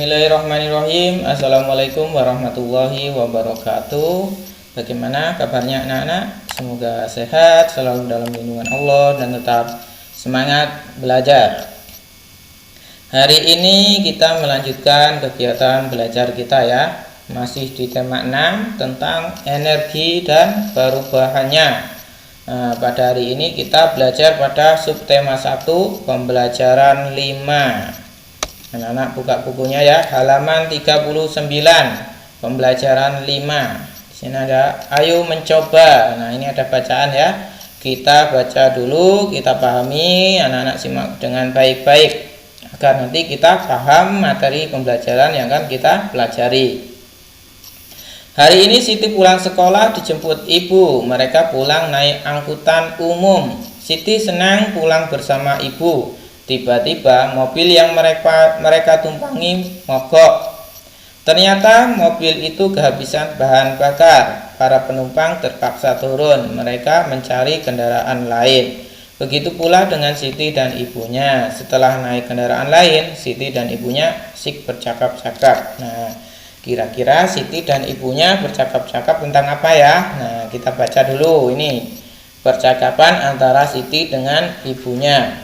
Bismillahirrahmanirrahim. Assalamualaikum warahmatullahi wabarakatuh. Bagaimana kabarnya anak-anak? Semoga sehat, selalu dalam lindungan Allah, dan tetap semangat belajar. Hari ini kita melanjutkan kegiatan belajar kita ya. Masih di tema 6 tentang energi dan perubahannya. Pada hari ini kita belajar pada subtema 1 pembelajaran 5. Anak-anak buka bukunya ya, halaman 39, pembelajaran 5. Di sini ada ayo mencoba. Nah, ini ada bacaan ya. Kita baca dulu, kita pahami, anak-anak simak dengan baik-baik agar nanti kita paham materi pembelajaran yang akan kita pelajari. Hari ini Siti pulang sekolah dijemput ibu. Mereka pulang naik angkutan umum. Siti senang pulang bersama ibu. Tiba-tiba mobil yang mereka tumpangi mogok. Ternyata mobil itu kehabisan bahan bakar. Para penumpang terpaksa turun. Mereka mencari kendaraan lain. Begitu pula dengan Siti dan ibunya. Setelah naik kendaraan lain, Siti dan ibunya asik bercakap-cakap. Nah, kira-kira Siti dan ibunya bercakap-cakap tentang apa ya? Nah, kita baca dulu ini percakapan antara Siti dengan ibunya.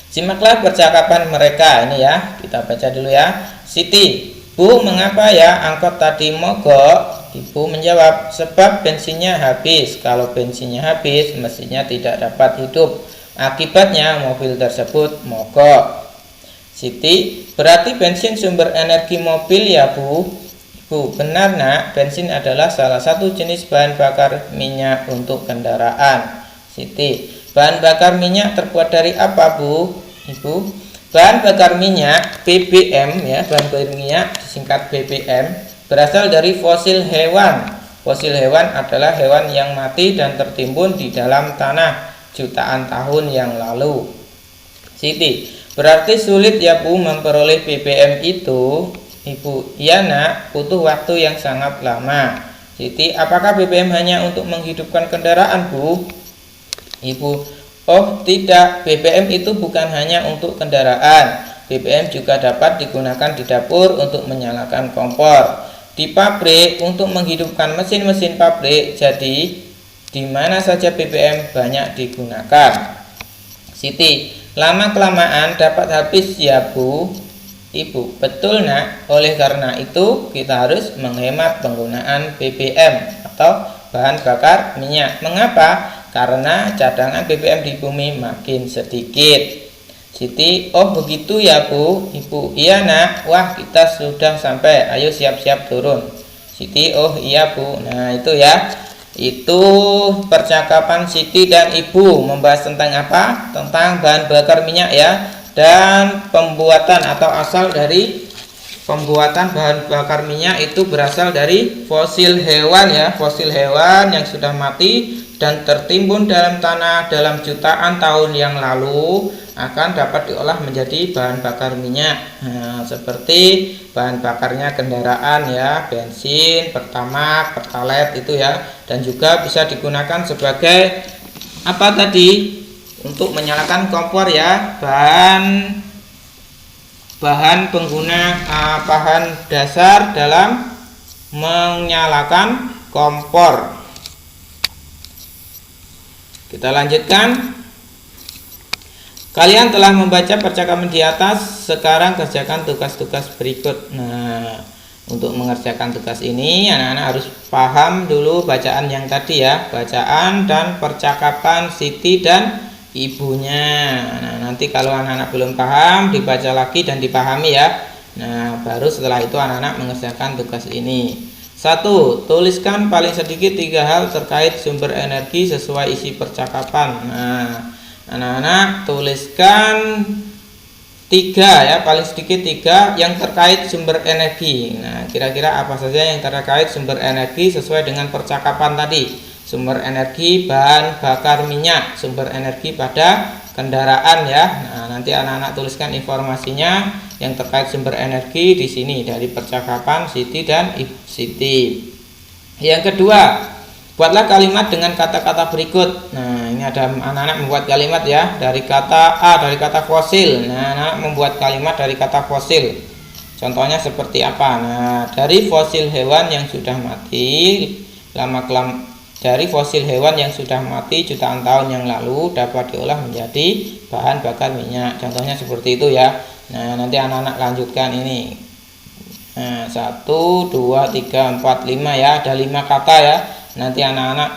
Simaklah percakapan mereka ini ya. Kita baca dulu ya. Siti, Bu, mengapa ya angkot tadi mogok? Ibu menjawab, sebab bensinnya habis. Kalau bensinnya habis, mesinnya tidak dapat hidup. Akibatnya mobil tersebut mogok. Siti, berarti bensin sumber energi mobil ya, Bu? Ibu, benar nak, bensin adalah salah satu jenis bahan bakar minyak untuk kendaraan. Siti, bahan bakar minyak terbuat dari apa, Bu? Ibu, bahan bakar minyak BBM ya, bahan bakar minyak disingkat BBM, berasal dari fosil hewan. Fosil hewan adalah hewan yang mati dan tertimbun di dalam tanah jutaan tahun yang lalu. Siti, berarti sulit ya Bu memperoleh BBM itu? Ibu, iya nak, butuh waktu yang sangat lama. Siti, apakah BBM hanya untuk menghidupkan kendaraan, Bu? Ibu, oh tidak, BBM itu bukan hanya untuk kendaraan. BBM juga dapat digunakan di dapur untuk menyalakan kompor, di pabrik untuk menghidupkan mesin-mesin pabrik. Jadi di mana saja BBM banyak digunakan. Siti, lama-kelamaan dapat habis ya Bu? Ibu, betul nak. Oleh karena itu kita harus menghemat penggunaan BBM atau bahan bakar minyak. Mengapa? Karena cadangan BBM di bumi makin sedikit. Siti, oh begitu ya Bu? Ibu, iya nak. Wah, kita sudah sampai, ayo siap-siap turun. Siti, oh iya Bu. Nah itu ya, itu percakapan Siti dan ibu membahas tentang apa? Tentang bahan bakar minyak ya, dan pembuatan atau asal dari pembuatan bahan bakar minyak itu berasal dari fosil hewan ya, fosil hewan yang sudah mati dan tertimbun dalam tanah dalam jutaan tahun yang lalu akan dapat diolah menjadi bahan bakar minyak. Nah, seperti bahan bakarnya kendaraan ya, bensin, pertamax, pertalite itu ya, dan juga bisa digunakan sebagai apa tadi? Untuk menyalakan kompor ya, bahan pengguna bahan dasar dalam menyalakan kompor. Kita lanjutkan. Kalian telah membaca percakapan di atas, sekarang kerjakan tugas-tugas berikut. Nah, untuk mengerjakan tugas ini anak-anak harus paham dulu bacaan yang tadi ya, bacaan dan percakapan Siti dan ibunya. Nah, nanti kalau anak-anak belum paham dibaca lagi dan dipahami ya. Nah, baru setelah itu anak-anak mengerjakan tugas ini. 1. Tuliskan paling sedikit 3 hal terkait sumber energi sesuai isi percakapan. Nah, anak-anak tuliskan 3 ya, paling sedikit 3 yang terkait sumber energi. Nah, kira-kira apa saja yang terkait sumber energi sesuai dengan percakapan tadi? Sumber energi bahan bakar minyak, sumber energi pada kendaraan ya. Nah, nanti anak-anak tuliskan informasinya yang terkait sumber energi di sini dari percakapan Siti dan Siti. Yang kedua, buatlah kalimat dengan kata-kata berikut. Nah, ini ada anak-anak membuat kalimat ya dari kata A, dari kata fosil. Nah, anak membuat kalimat dari kata fosil. Contohnya seperti apa? Nah, dari fosil hewan yang sudah mati dari fosil hewan yang sudah mati jutaan tahun yang lalu dapat diolah menjadi bahan bakar minyak. Contohnya seperti itu ya. Nah, nanti anak-anak lanjutkan ini. Nah, 1, 2, 3, 4, 5 ya. Ada 5 kata ya. Nanti anak-anak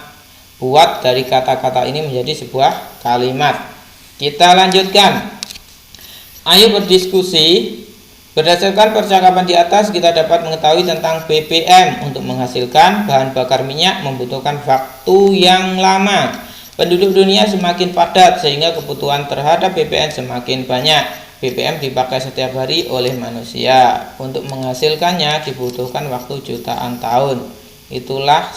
buat dari kata-kata ini menjadi sebuah kalimat. Kita lanjutkan. Ayo berdiskusi. Berdasarkan percakapan di atas, kita dapat mengetahui tentang BBM. Untuk menghasilkan bahan bakar minyak membutuhkan waktu yang lama. Penduduk dunia semakin padat sehingga kebutuhan terhadap BBM semakin banyak. BBM dipakai setiap hari oleh manusia. Untuk menghasilkannya dibutuhkan waktu jutaan tahun. Itulah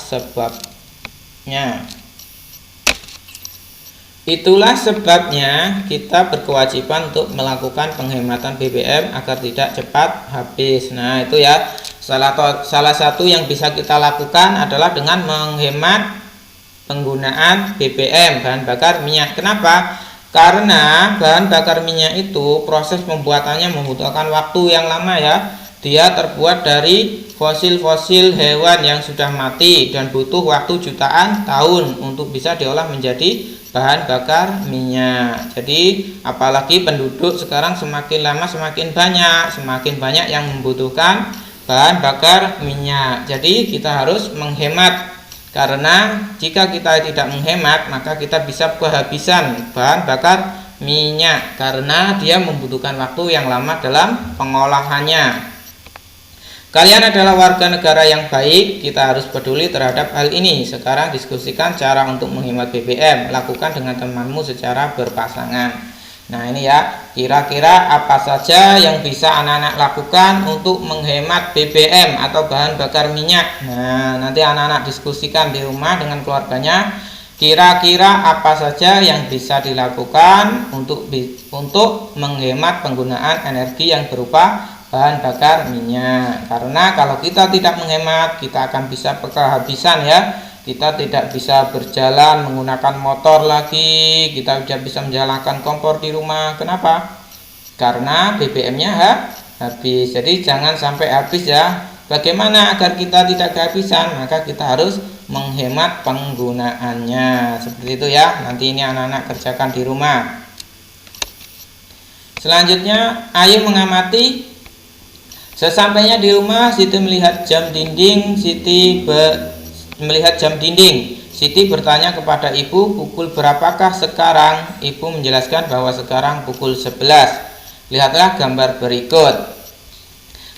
sebabnya kita berkewajiban untuk melakukan penghematan BBM agar tidak cepat habis. Nah, itu ya salah satu yang bisa kita lakukan adalah dengan menghemat penggunaan BBM, bahan bakar minyak. Kenapa? Karena bahan bakar minyak itu proses pembuatannya membutuhkan waktu yang lama ya. Dia terbuat dari fosil-fosil hewan yang sudah mati dan butuh waktu jutaan tahun untuk bisa diolah menjadi bahan bakar minyak. Jadi apalagi penduduk sekarang semakin lama semakin banyak yang membutuhkan bahan bakar minyak. Jadi kita harus menghemat, karena jika kita tidak menghemat maka kita bisa kehabisan bahan bakar minyak karena dia membutuhkan waktu yang lama dalam pengolahannya. Kalian adalah warga negara yang baik, kita harus peduli terhadap hal ini. Sekarang diskusikan cara untuk menghemat BBM. Lakukan dengan temanmu secara berpasangan. Nah, ini ya, kira-kira apa saja yang bisa anak-anak lakukan untuk menghemat BBM atau bahan bakar minyak. Nah, nanti anak-anak diskusikan di rumah dengan keluarganya. Kira-kira apa saja yang bisa dilakukan untuk menghemat penggunaan energi yang berupa bahan bakar minyak. Karena kalau kita tidak menghemat, kita akan bisa kehabisan ya. Kita tidak bisa berjalan menggunakan motor lagi, kita tidak bisa menjalankan kompor di rumah. Kenapa? Karena BBM-nya habis. Jadi jangan sampai habis ya. Bagaimana agar kita tidak kehabisan? Maka kita harus menghemat penggunaannya. Seperti itu ya. Nanti ini anak-anak kerjakan di rumah. Selanjutnya, ayo mengamati. Sesampainya di rumah, Siti melihat jam dinding. Siti bertanya kepada ibu, pukul berapakah sekarang? Ibu menjelaskan bahwa sekarang pukul 11. Lihatlah gambar berikut.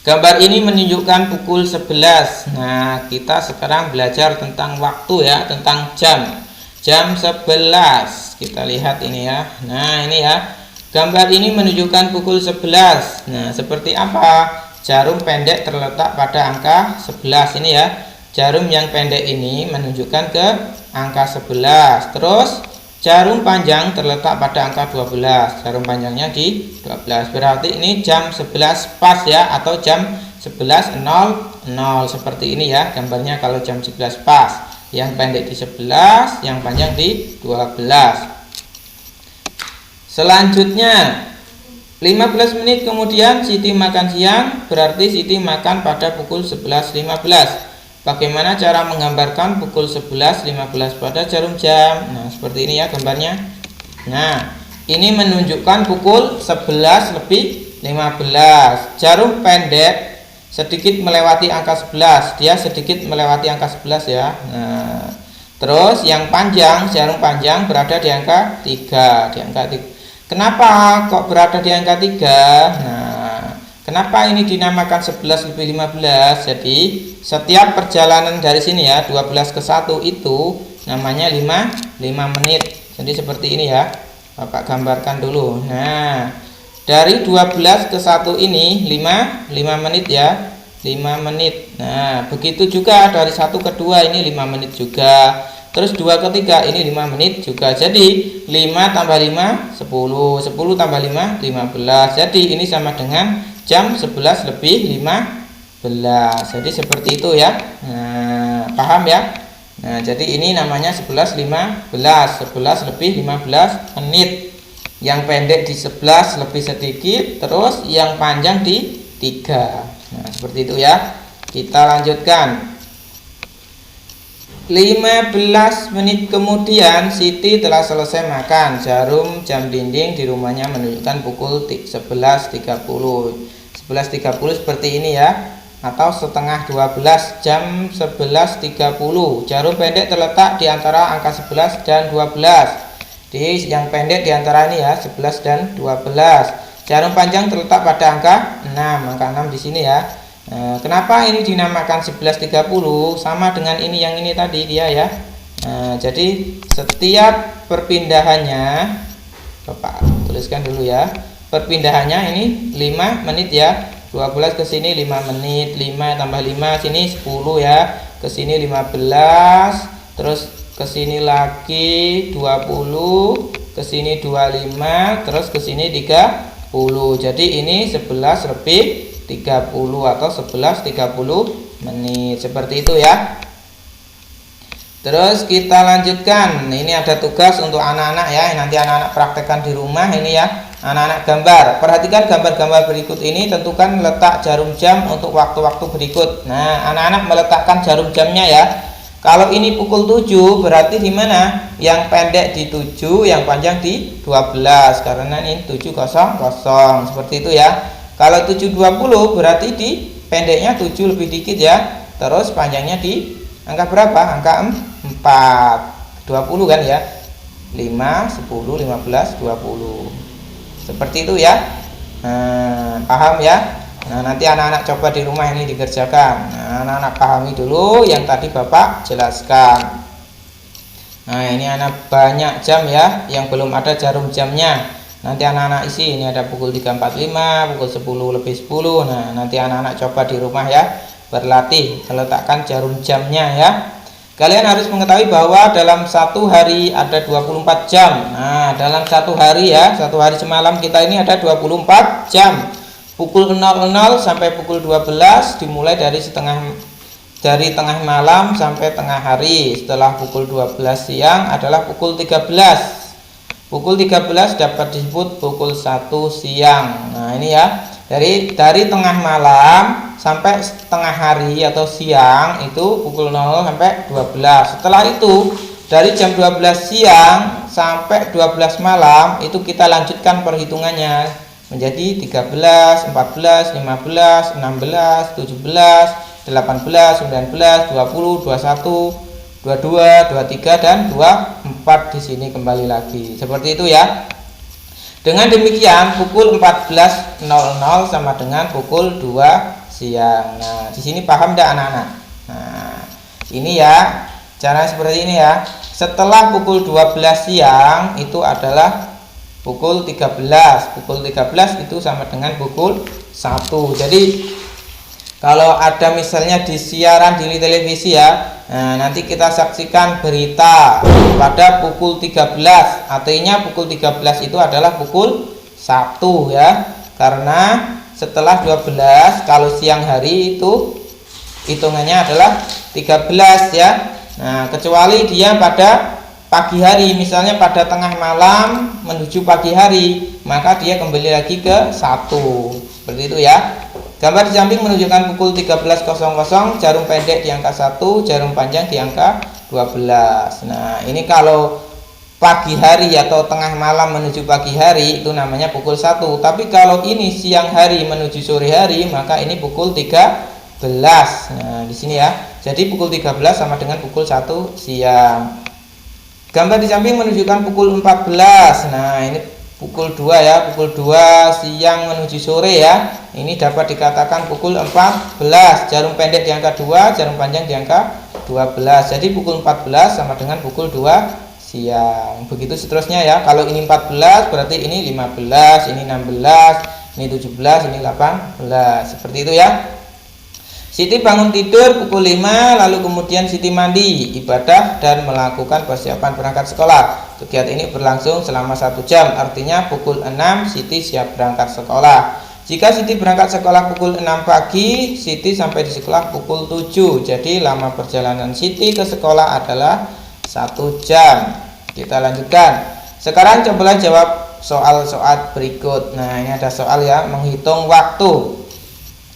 Gambar ini menunjukkan pukul 11. Nah, kita sekarang belajar tentang waktu ya, tentang jam. Jam 11. Kita lihat ini ya. Nah, ini ya. Gambar ini menunjukkan pukul 11. Nah, seperti apa? Jarum pendek terletak pada angka 11 ini ya. Jarum yang pendek ini menunjukkan ke angka 11. Terus jarum panjang terletak pada angka 12. Jarum panjangnya di 12. Berarti ini jam 11 pas ya, atau jam 11.00. Seperti ini ya gambarnya kalau jam 11 pas. Yang pendek di 11, yang panjang di 12. Selanjutnya 15 menit kemudian Siti makan siang, berarti Siti makan pada pukul 11.15. Bagaimana cara menggambarkan pukul 11.15 pada jarum jam? Nah, seperti ini ya gambarnya. Nah, ini menunjukkan pukul 11:15. Jarum pendek sedikit melewati angka 11. Dia sedikit melewati angka 11 ya. Nah, terus yang panjang, jarum panjang berada di angka 3, Kenapa kok berada di angka 3? Nah, kenapa ini dinamakan 11:15? Jadi setiap perjalanan dari sini ya, 12 ke 1 itu namanya 5 menit. Jadi seperti ini ya. Bapak gambarkan dulu. Nah, dari 12 ke 1 ini 5 menit ya. 5 menit. Nah, begitu juga dari 1 ke 2 ini 5 menit juga. Terus 2 ke 3 ini 5 menit juga. Jadi 5 tambah 5 10, 10 tambah 5 15. Jadi ini sama dengan jam 11:15. Jadi seperti itu ya. Nah, paham ya? Nah, jadi ini namanya 11:15. 11:15 menit. Yang pendek di 11 lebih sedikit, terus yang panjang di Nah, seperti itu ya. Kita lanjutkan. 15 menit kemudian Siti telah selesai makan. Jarum jam dinding di rumahnya menunjukkan pukul 11.30. 11.30 seperti ini ya. Atau setengah 12, jam 11.30. Jarum pendek terletak di antara angka 11 dan 12. Di yang pendek di antara ini ya, 11 dan 12. Jarum panjang terletak pada angka 6. Angka 6 di sini ya. Kenapa ini dinamakan 11.30? Sama dengan ini yang ini tadi dia ya. Jadi setiap perpindahannya, Bapak tuliskan dulu ya. Perpindahannya ini 5 menit ya. 12 ke sini 5 menit, 5 tambah 5 sini 10 ya. Ke sini 15, terus ke sini lagi 20, ke sini 25, terus ke sini 30. Jadi ini 11 lebih 30 atau 11.30 menit. Seperti itu ya. Terus kita lanjutkan. Ini ada tugas untuk anak-anak ya. Nanti anak-anak praktekkan di rumah ini ya. Anak-anak gambar. Perhatikan gambar-gambar berikut ini, tentukan letak jarum jam untuk waktu-waktu berikut. Nah, anak-anak meletakkan jarum jamnya ya. Kalau ini pukul 7 berarti di mana? Yang pendek di 7, yang panjang di 12 karena ini 7.00 seperti itu ya. Kalau 7.20 berarti di pendeknya 7 lebih dikit ya. Terus panjangnya di angka berapa? Angka 4. 20 kan ya. 5, 10, 15, 20. Seperti itu ya. Paham ya? Nah, nanti anak-anak coba di rumah ini dikerjakan. Nah, anak-anak pahami dulu yang tadi Bapak jelaskan. Nah, ini anak banyak jam ya yang belum ada jarum jamnya. Nanti anak-anak isi, ini ada pukul 3.45, pukul 10 lebih 10. Nah, nanti anak-anak coba di rumah ya, berlatih meletakkan jarum jamnya ya. Kalian harus mengetahui bahwa dalam satu hari ada 24 jam. Nah, dalam satu hari ya, satu hari semalam kita ini ada 24 jam. Pukul 00 sampai pukul 12 dimulai dari tengah malam sampai tengah hari. Setelah pukul 12 siang adalah pukul 13. Pukul 13 dapat disebut pukul 1 siang. Nah, ini ya. Dari tengah malam sampai tengah hari atau siang itu pukul 00 sampai 12. Setelah itu dari jam 12 siang sampai 12 malam itu kita lanjutkan perhitungannya menjadi 13, 14, 15, 16, 17, 18, 19, 20, 21, 22, 23 dan 24 di sini kembali lagi. Seperti itu ya. Dengan demikian pukul 14.00 sama dengan pukul 2 siang. Nah, di sini paham enggak anak-anak? Nah, ini ya. Cara seperti ini ya. Setelah pukul 12 siang itu adalah pukul 13. Pukul 13 itu sama dengan pukul 1. Jadi kalau ada misalnya di siaran di televisi ya, nah, nanti kita saksikan berita pada pukul 13. Artinya pukul 13 itu adalah pukul 1 ya. Karena setelah 12 kalau siang hari itu hitungannya adalah 13 ya. Nah, kecuali dia pada pagi hari, misalnya pada tengah malam menuju pagi hari, maka dia kembali lagi ke 1. Seperti itu ya. Gambar di samping menunjukkan pukul 13.00, jarum pendek di angka 1, jarum panjang di angka 12. Nah, ini kalau pagi hari atau tengah malam menuju pagi hari itu namanya pukul 1. Tapi kalau ini siang hari menuju sore hari, maka ini pukul 13. Nah, di sini ya. Jadi pukul 13 sama dengan pukul 1 siang. Gambar di samping menunjukkan pukul 14. Nah, ini pukul 2 ya, pukul 2 siang menuju sore ya. Ini dapat dikatakan pukul 14. Jarum pendek di angka 2, jarum panjang di angka 12. Jadi pukul 14 sama dengan pukul 2 siang. Begitu seterusnya ya. Kalau ini 14 berarti ini 15, ini 16, ini 17, ini 18. Seperti itu ya. Siti bangun tidur pukul 5, lalu kemudian Siti mandi, ibadah dan melakukan persiapan berangkat sekolah. Kegiatan ini berlangsung selama 1 jam, artinya pukul 6 Siti siap berangkat sekolah. Jika Siti berangkat sekolah pukul 6 pagi, Siti sampai di sekolah pukul 7. Jadi lama perjalanan Siti ke sekolah adalah 1 jam. Kita lanjutkan. Sekarang cobalah jawab soal-soal berikut. Nah, ini ada soal ya, menghitung waktu.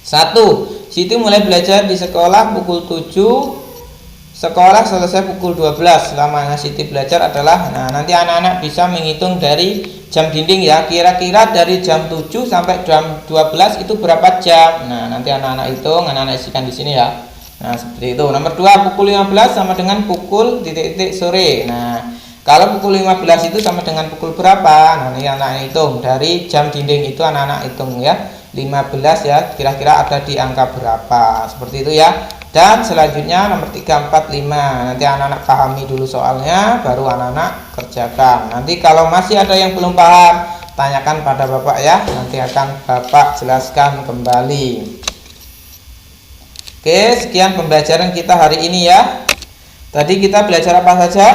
1. Siti mulai belajar di sekolah pukul 7, sekolah selesai pukul 12. Selamanya Siti belajar adalah, nanti anak-anak bisa menghitung dari jam dinding ya, kira-kira dari jam 7 sampai jam 12 itu berapa jam. Nanti anak-anak hitung, anak-anak isikan di sini ya. Seperti itu. Nomor 2, pukul 15 sama dengan pukul titik-titik sore. Kalau pukul 15 itu sama dengan pukul berapa? Nanti anak-anak hitung dari jam dinding itu, anak-anak hitung ya. 15 ya, kira-kira ada di angka berapa. Seperti itu ya. Dan selanjutnya nomor 3, 4, 5. Nanti anak-anak pahami dulu soalnya, baru anak-anak kerjakan. Nanti kalau masih ada yang belum paham, tanyakan pada Bapak ya. Nanti akan Bapak jelaskan kembali. Oke, sekian pembelajaran kita hari ini ya. Tadi kita belajar apa saja?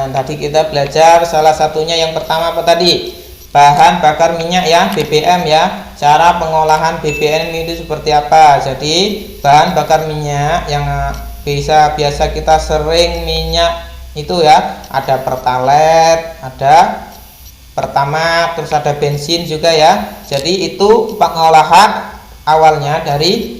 Tadi kita belajar salah satunya yang pertama apa tadi? Bahan bakar minyak ya, BBM ya. Cara pengolahan BBM itu seperti apa? Jadi bahan bakar minyak yang biasa kita sering minyak itu ya, ada Pertalite, ada Pertamax, terus ada bensin juga ya. Jadi itu pengolahan awalnya dari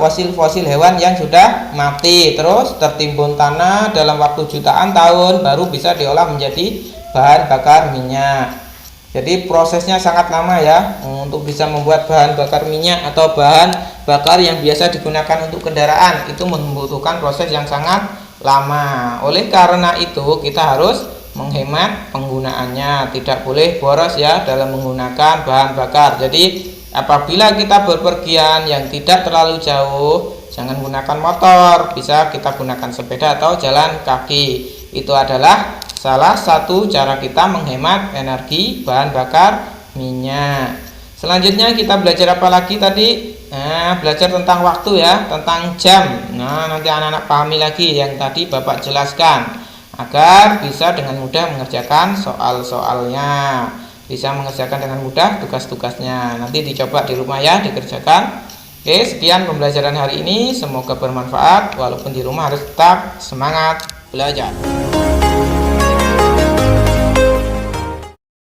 fosil-fosil hewan yang sudah mati, terus tertimbun tanah dalam waktu jutaan tahun, baru bisa diolah menjadi bahan bakar minyak. Jadi prosesnya sangat lama ya, untuk bisa membuat bahan bakar minyak atau bahan bakar yang biasa digunakan untuk kendaraan, itu membutuhkan proses yang sangat lama. Oleh karena itu kita harus menghemat penggunaannya, tidak boleh boros ya dalam menggunakan bahan bakar. Jadi apabila kita berpergian yang tidak terlalu jauh, jangan gunakan motor, bisa kita gunakan sepeda atau jalan kaki. Itu adalah salah satu cara kita menghemat energi bahan bakar minyak. Selanjutnya kita belajar apa lagi tadi? Belajar tentang waktu ya, tentang jam. Nanti anak-anak pahami lagi yang tadi Bapak jelaskan, agar bisa dengan mudah mengerjakan soal-soalnya, bisa mengerjakan dengan mudah tugas-tugasnya. Nanti dicoba di rumah ya, dikerjakan. Oke, sekian pembelajaran hari ini, semoga bermanfaat. Walaupun di rumah harus tetap semangat belajar.